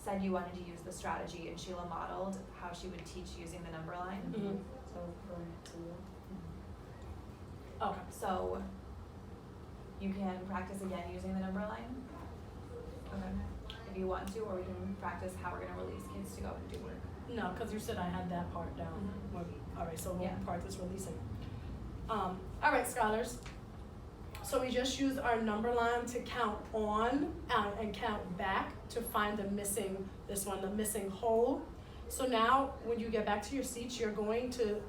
said you wanted to use the strategy, and Sheila modeled how she would teach using the number line. Mm-hmm. So going to. Okay. So you can practice again using the number line. Okay. If you want to, or we can practice how we're gonna release kids to go and do work. No, because you said I had that part down. Mhm. All right, so we'll Yeah. practice releasing. All right, scholars. So we just used our number line to count on and count back to find the missing, the missing whole. So now, when you get back to your seats, you're going to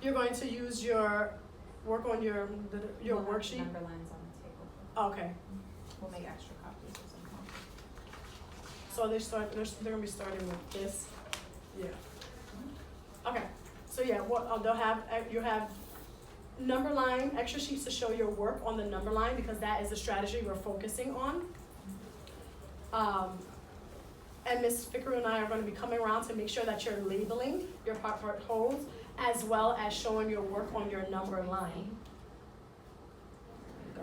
use work on your We'll have worksheet. Number lines on the table. Okay. We'll make extra copies or something. So they're gonna be starting with this. Yeah. Okay. So yeah, you have number line extra sheets to show your work on the number line, because that is the strategy we're focusing on. And Ms. Fickery and I are going to be coming around to make sure that you're labeling your part holds, as well as showing your work on your number line. Go.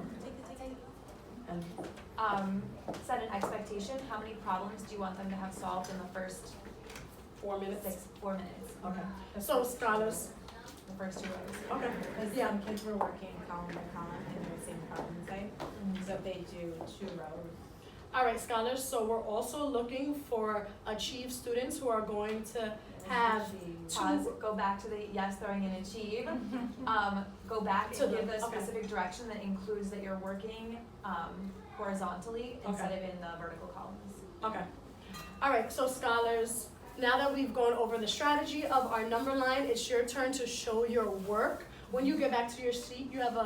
And Set an expectation. How many problems do you want them to have solved in the first 4 minutes. 4 minutes? Okay. So scholars. The first 2 rows. Okay. Because some kids were working column by column in their same problem site. So if they do 2 rows. All right, scholars, so we're also looking for Achieve students who are going to have Pause, go back to the yes, throwing in Achieve. Go back To and give the- a okay. specific direction that includes that you're working horizontally instead of in the vertical columns. Okay. All right, so scholars, now that we've gone over the strategy of our number line, it's your turn to show your work. When you get back to your seat, you have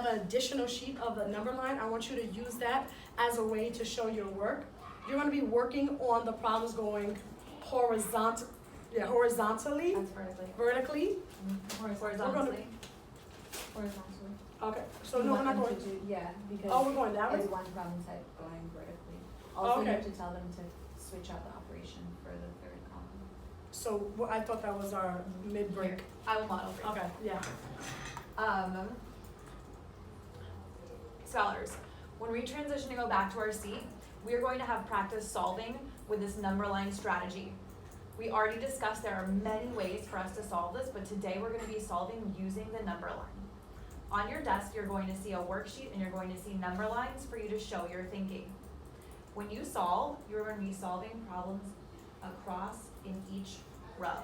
an additional sheet of the number line. I want you to use that as a way to show your work. You're going to be working on the problems going horizontally, That's vertically. vertically. Horizontally. Okay, so You no, we're want not them going. to do, yeah, because Oh, we're going that way? it's one problem type going vertically. Also, you Okay. have to tell them to switch out the operation for the 3rd column. So I thought that was our mid-break. I will model for you. Okay, yeah. Scholars, when we transition to go back to our seat, we are going to have practice solving with this number line strategy. We already discussed there are many ways for us to solve this, but today we're going to be solving using the number line. On your desk, you're going to see a worksheet and you're going to see number lines for you to show your thinking. When you solve, you're going to be solving problems across in each row.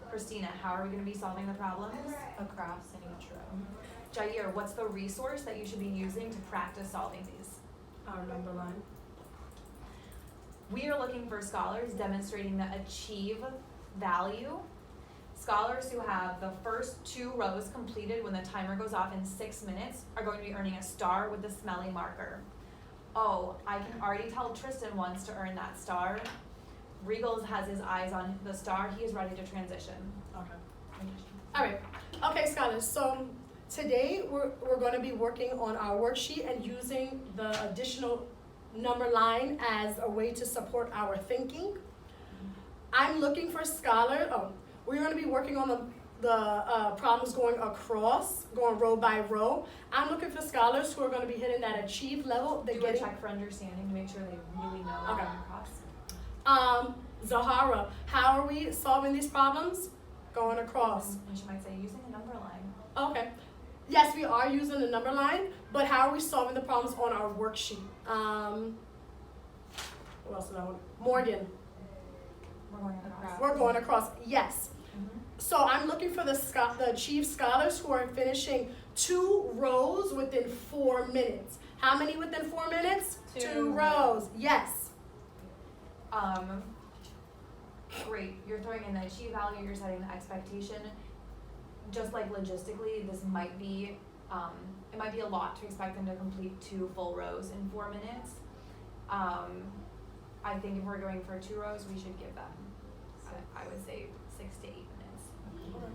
Christina, how are we going to be solving the problems? Across in each row. Jair, what's the resource that you should be using to practice solving these? Our number line. We are looking for scholars demonstrating the achieve value. Scholars who have the first 2 rows completed when the timer goes off in 6 minutes are going to be earning a star with the smelly marker. Oh, I can already tell Tristan wants to earn that star. Regals has his eyes on the star. He is ready to transition. Okay. All right. Okay, scholars. So today we're going to be working on our worksheet and using the additional number line as a way to support our thinking. I'm looking for scholars. We're going to be working on the problems going across, going row by row. I'm looking for scholars who are going to be hitting that achieve level. They're Do a getting. check for understanding to make sure they really know what Okay. they're across. Zahara, how are we solving these problems? Going across. And she might say using a number line. Okay. Yes, we are using the number line, but how are we solving the problems on our worksheet? What else did I want? Morgan, We're going across. we're going across. Yes. Mhm. So I'm looking for the Achieve scholars who are finishing 2 rows within 4 minutes. How many within 4 minutes? 2 rows. Yes. Great. You're throwing in the achieve value. You're setting the expectation. Just like logistically, this might be it might be a lot to expect them to complete 2 full rows in 4 minutes. I think if we're going for 2 rows, we should give them, I would say 6 to 8 minutes.